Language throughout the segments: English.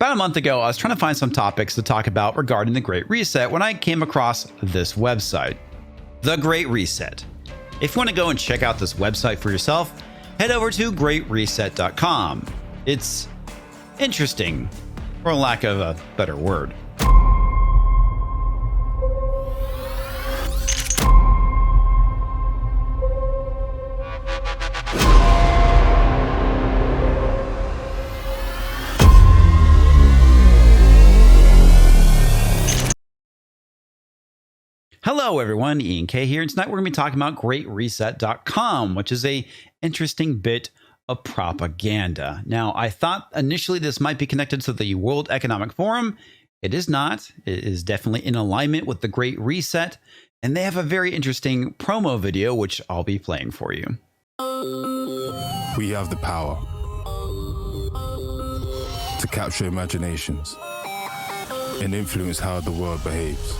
About a month ago, I was trying to find some topics to talk about regarding the Great Reset when I came across this website, The Great Reset. If you want to go and check out this website for yourself, head over to greatreset.com. It's interesting, for lack of a better word. Hello everyone, Ian K here, and tonight we're going to be talking about greatreset.com, which is a interesting bit of propaganda. Now, I thought initially this might be connected to the World Economic Forum. It is not. It is definitely in alignment with the Great Reset, and they have a very interesting promo video, which I'll be playing for you. We have the power to capture imaginations and influence how the world behaves.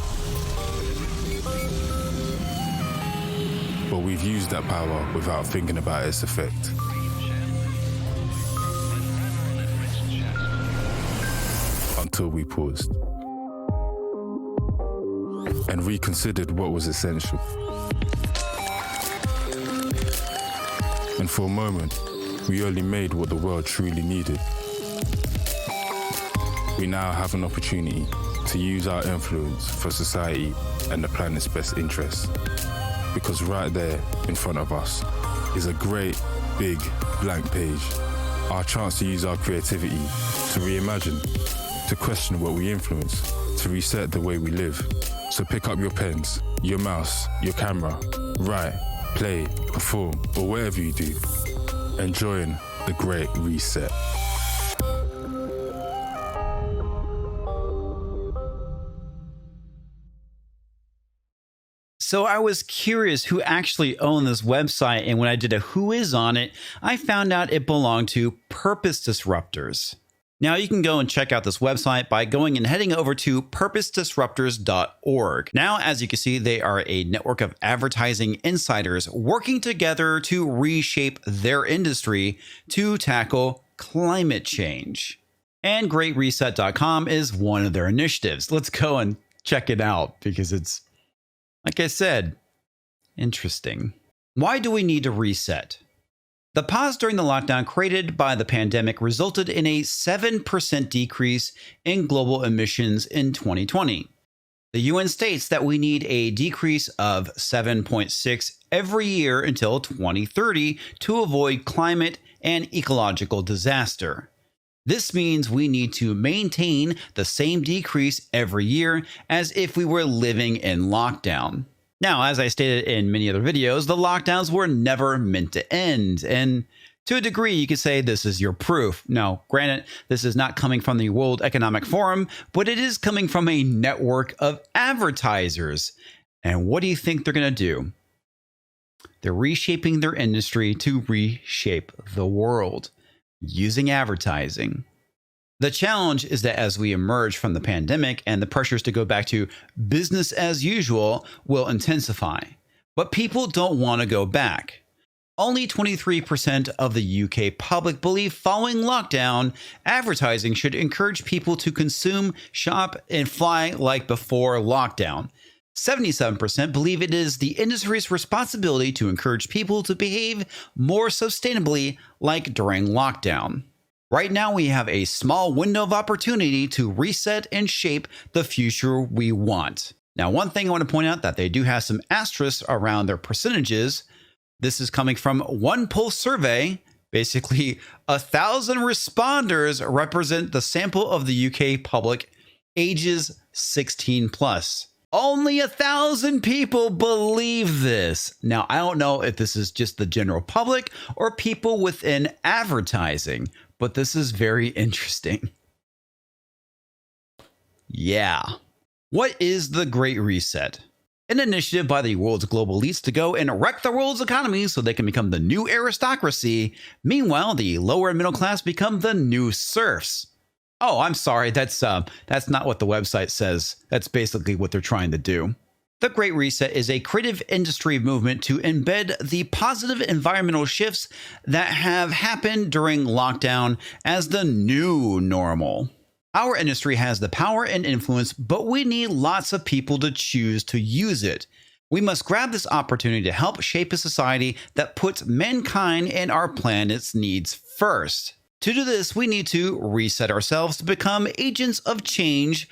But we've used that power without thinking about its effect. Until we paused and reconsidered what was essential. And for a moment, we only made what the world truly needed. We now have an opportunity to use our influence for society and the planet's best interests. Because right there in front of us is a great, big, blank page. Our chance to use our creativity to reimagine, to question what we influence, to reset the way we live. So pick up your pens, your mouse, your camera, write, play, perform, or whatever you do, and join the Great Reset. So I was curious who actually owned this website, and when I did a who is on it, I found out it belonged to Purpose Disruptors. Now you can go and check out this website by going and heading over to purposedisruptors.org. Now, as you can see, they are a network of advertising insiders working together to reshape their industry to tackle climate change. And greatreset.com is one of their initiatives. Let's go and check it out because it's, like I said, interesting. Why do we need to reset? The pause during the lockdown created by the pandemic resulted in a 7% decrease in global emissions in 2020. The UN states that we need a decrease of 7.6 every year until 2030 to avoid climate and ecological disaster. This means we need to maintain the same decrease every year as if we were living in lockdown. Now, as I stated in many other videos, the lockdowns were never meant to end. And to a degree, you could say this is your proof. Now, granted, this is not coming from the World Economic Forum, but it is coming from a network of advertisers. And what do you think they're going to do? They're reshaping their industry to reshape the world using advertising. The challenge is that as we emerge from the pandemic and the pressures to go back to business as usual will intensify, but people don't want to go back. Only 23% of the UK public believe following lockdown, advertising should encourage people to consume, shop, and fly like before lockdown. 77% believe it is the industry's responsibility to encourage people to behave more sustainably like during lockdown. Right now, we have a small window of opportunity to reset and shape the future we want. Now, one thing I want to point out that they do have some asterisks around their percentages. This is coming from one poll survey. Basically, 1,000 responders represent the sample of the UK public ages 16 plus. Only 1,000 people believe this. Now, I don't know if this is just the general public or people within advertising, but this is very interesting. Yeah. What is the Great Reset? An initiative by the world's global elites to go and wreck the world's economy so they can become the new aristocracy. Meanwhile, the lower and middle class become the new serfs. Oh, I'm sorry. That's not what the website says. That's basically what they're trying to do. The Great Reset is a creative industry movement to embed the positive environmental shifts that have happened during lockdown as the new normal. Our industry has the power and influence, but we need lots of people to choose to use it. We must grab this opportunity to help shape a society that puts mankind and our planet's needs first. To do this, we need to reset ourselves to become agents of change,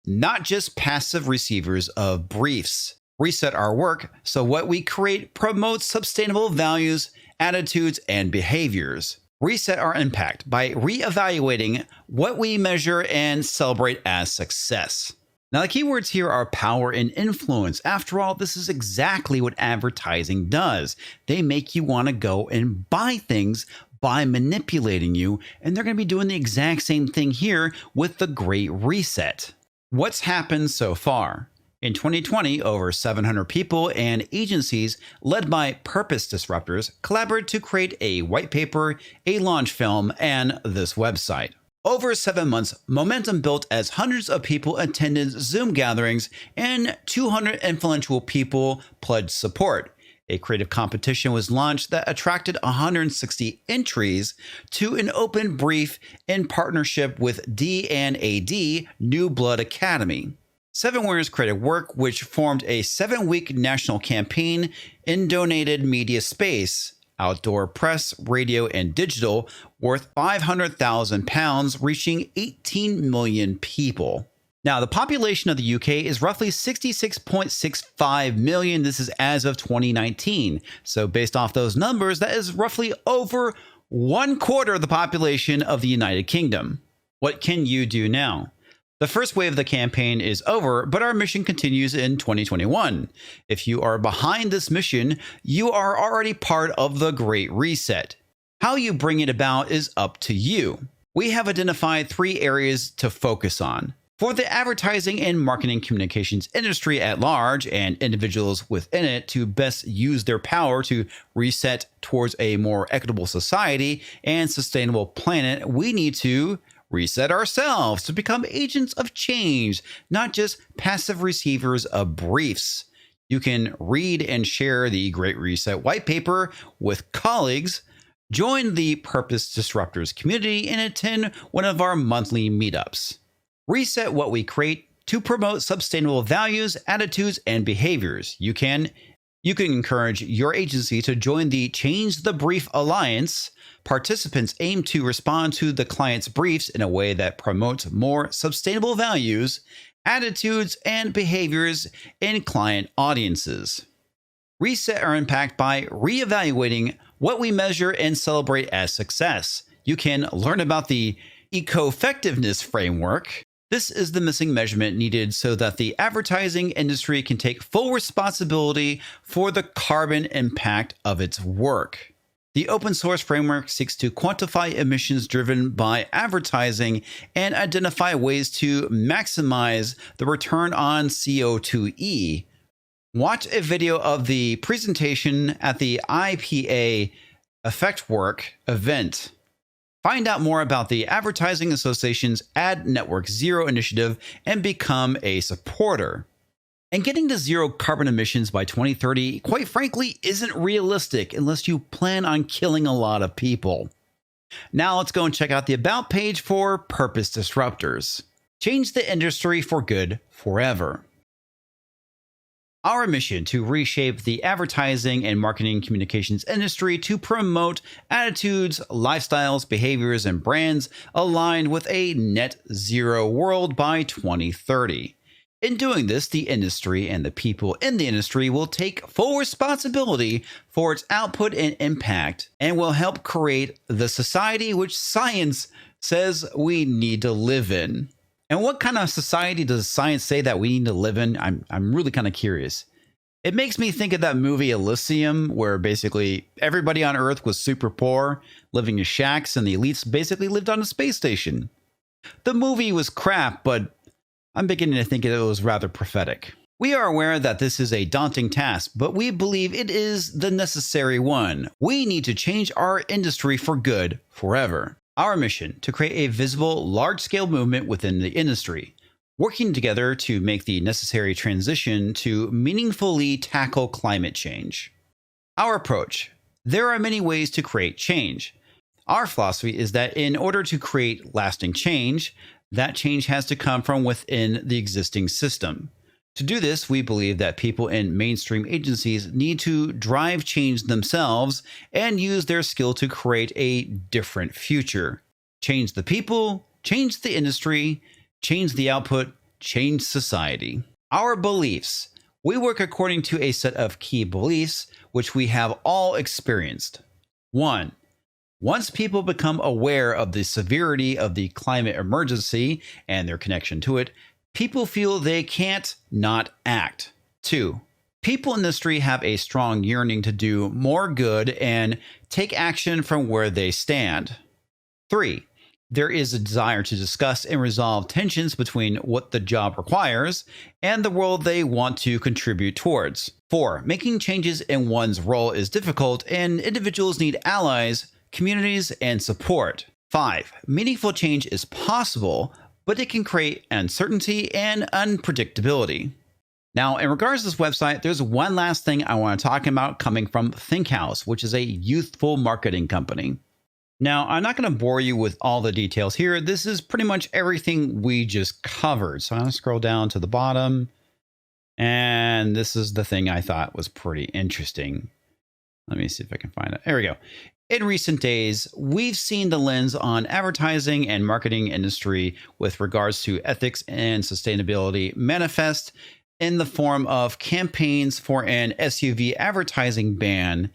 not just passive receivers of briefs. Reset our work so what we create promotes sustainable values, attitudes, and behaviors. Reset our impact by reevaluating what we measure and celebrate as success. Now, the keywords here are power and influence. After all, this is exactly what advertising does. They make you want to go and buy things by manipulating you, and they're going to be doing the exact same thing here with the Great Reset. What's happened so far? In 2020, over 700 people and agencies led by Purpose Disruptors collaborated to create a white paper, a launch film, and this website. Over 7 months, momentum built as hundreds of people attended Zoom gatherings and 200 influential people pledged support. A creative competition was launched that attracted 160 entries to an open brief in partnership with D&AD New Blood Academy. 7 winners created work which formed a 7-week national campaign in donated media space, outdoor press, radio, and digital, worth £500,000, reaching 18 million people. Now, the population of the UK is roughly 66.65 million. This is as of 2019. So based off those numbers, that is roughly over 1/4 of the population of the United Kingdom. What can you do now? The first wave of the campaign is over, but our mission continues in 2021. If you are behind this mission, you are already part of the Great Reset. How you bring it about is up to you. We have identified 3 areas to focus on. For the advertising and marketing communications industry at large and individuals within it to best use their power to reset towards a more equitable society and sustainable planet, we need to reset ourselves to become agents of change, not just passive receivers of briefs. You can read and share the Great Reset white paper with colleagues, join the Purpose Disruptors community, and attend one of our monthly meetups. Reset what we create to promote sustainable values, attitudes, and behaviors. You can encourage your agency to join the Change the Brief Alliance. Participants aim to respond to the client's briefs in a way that promotes more sustainable values, attitudes, and behaviors in client audiences. Reset our impact by reevaluating what we measure and celebrate as success. You can learn about the eco-effectiveness framework. This is the missing measurement needed so that the advertising industry can take full responsibility for the carbon impact of its work. The open source framework seeks to quantify emissions driven by advertising and identify ways to maximize the return on CO2e. Watch a video of the presentation at the a.k.a. Effect Work event. Find out more about the Advertising Association's Ad Network Zero initiative and become a supporter. And getting to zero carbon emissions by 2030, quite frankly, isn't realistic unless you plan on killing a lot of people. Now let's go and check out the About page for Purpose Disruptors. Change the industry for good forever. Our mission to reshape the advertising and marketing communications industry to promote attitudes, lifestyles, behaviors, and brands aligned with a net zero world by 2030. In doing this, the industry and the people in the industry will take full responsibility for its output and impact and will help create the society which science says we need to live in. And what kind of society does science say that we need to live in? I'm really kind of curious. It makes me think of that movie Elysium, where basically everybody on Earth was super poor, living in shacks, and the elites basically lived on a space station. The movie was crap, but I'm beginning to think it was rather prophetic. We are aware that this is a daunting task, but we believe it is the necessary one. We need to change our industry for good forever. Our mission: to create a visible, large-scale movement within the industry, working together to make the necessary transition to meaningfully tackle climate change. Our approach: there are many ways to create change. Our philosophy is that in order to create lasting change, That change has to come from within the existing system. To do this, we believe that people in mainstream agencies need to drive change themselves and use their skill to create a different future. Change the people, change the industry, change the output, change society. Our beliefs. We work according to a set of key beliefs, which we have all experienced. 1. Once people become aware of the severity of the climate emergency and their connection to it, people feel they can't not act. 2. People in the industry have a strong yearning to do more good and take action from where they stand. 3. There is a desire to discuss and resolve tensions between what the job requires and the world they want to contribute towards. 4. Making changes in one's role is difficult and individuals need allies, communities, and support. 5. Meaningful change is possible, but it can create uncertainty and unpredictability. Now, in regards to this website, there's one last thing I want to talk about coming from ThinkHouse, which is a youthful marketing company. Now, I'm not going to bore you with all the details here. This is pretty much everything we just covered. So I'm going to scroll down to the bottom. And this is the thing I thought was pretty interesting. Let me see if I can find it. There we go. In recent days, we've seen the lens on advertising and marketing industry with regards to ethics and sustainability manifest in the form of campaigns for an SUV advertising ban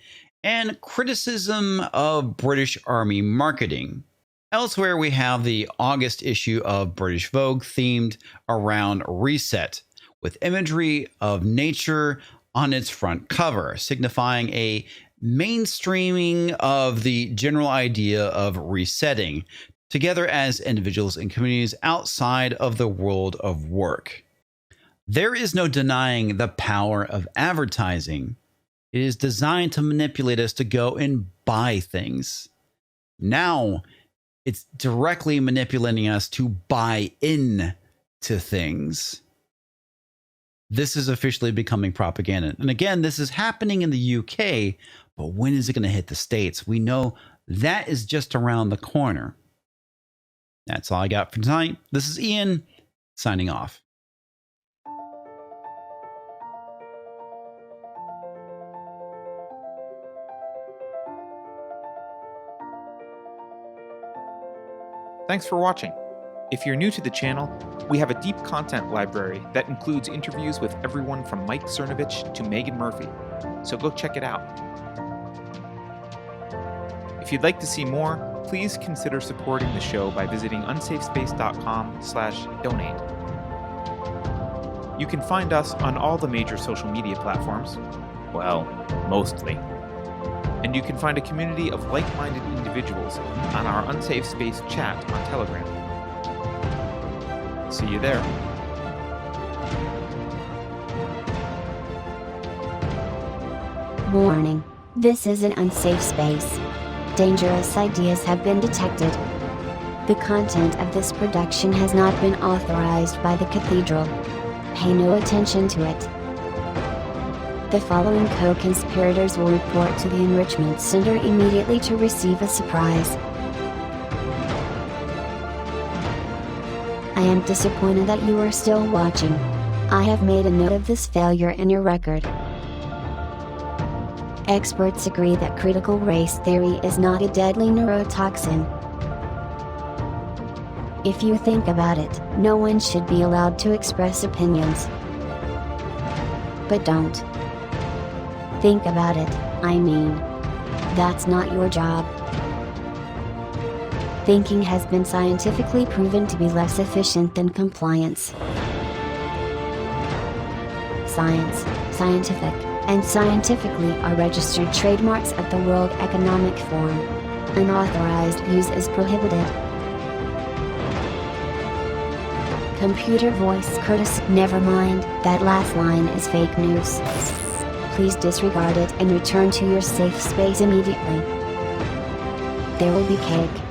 and criticism of British Army marketing. Elsewhere, we have the August issue of British Vogue themed around reset, with imagery of nature on its front cover, signifying a mainstreaming of the general idea of resetting, together as individuals and communities outside of the world of work. There is no denying the power of advertising. It is designed to manipulate us to go and buy things. Now, it's directly manipulating us to buy into things. This is officially becoming propaganda. And again, this is happening in the UK, but when is it going to hit the States? We know that is just around the corner. That's all I got for tonight. This is Ian, signing off. Thanks for watching. If you're new to the channel, we have a deep content library that includes interviews with everyone from Mike Cernovich to Megan Murphy, so go check it out. If you'd like to see more, please consider supporting the show by visiting unsafespace.com/donate. You can find us on all the major social media platforms, well, mostly. And you can find a community of like-minded individuals on our Unsafe Space chat on Telegram. See you there. Warning. This is an unsafe space. Dangerous ideas have been detected. The content of this production has not been authorized by the Cathedral. Pay no attention to it. The following co-conspirators will report to the Enrichment Center immediately to receive a surprise. I am disappointed that you are still watching. I have made a note of this failure in your record. Experts agree that critical race theory is not a deadly neurotoxin. If you think about it, no one should be allowed to express opinions. But don't. Think about it, I mean. That's not your job. Thinking has been scientifically proven to be less efficient than compliance. Science, scientific, and scientifically are registered trademarks of the World Economic Forum. Unauthorized use is prohibited. Computer voice courtesy. Never mind, that last line is fake news. Please disregard it and return to your safe space immediately. There will be cake.